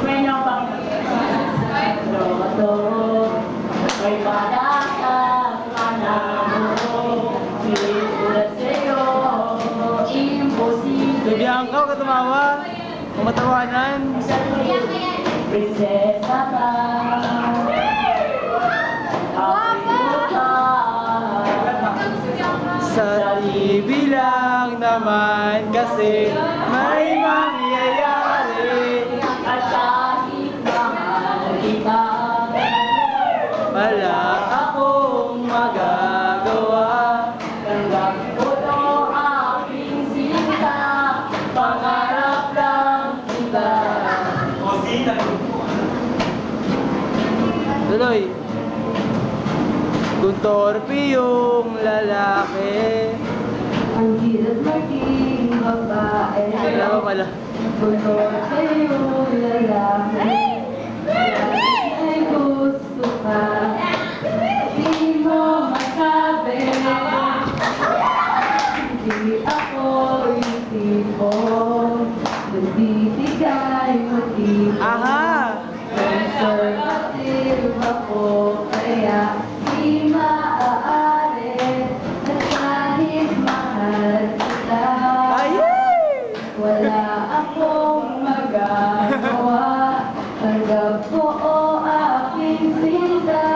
May nabang may padasang manamo sinulat sa'yo imposible. Bibiyang ka, katumawa. Kumatawanan. Prinsesa ka Sa TV lang naman kasi may mangyayari. at kahit mahal kita Wala akong magagawa. tanggap ko to aking sinta pangarap lang kita. Tuloy. Kung torpe yung lalaki. Ang hirap maging babae. Wala pa pala. Bunod sa'yo lalaki. Ay gusto ka. Di mo masabi. Hindi ako yung tipo. Nagbibigay motibo. Aha! Conservative ako. Kaya di maaari. At kahit mahal kita. Ayay! Wala akong magagawa. Tanggap ko o aking sinta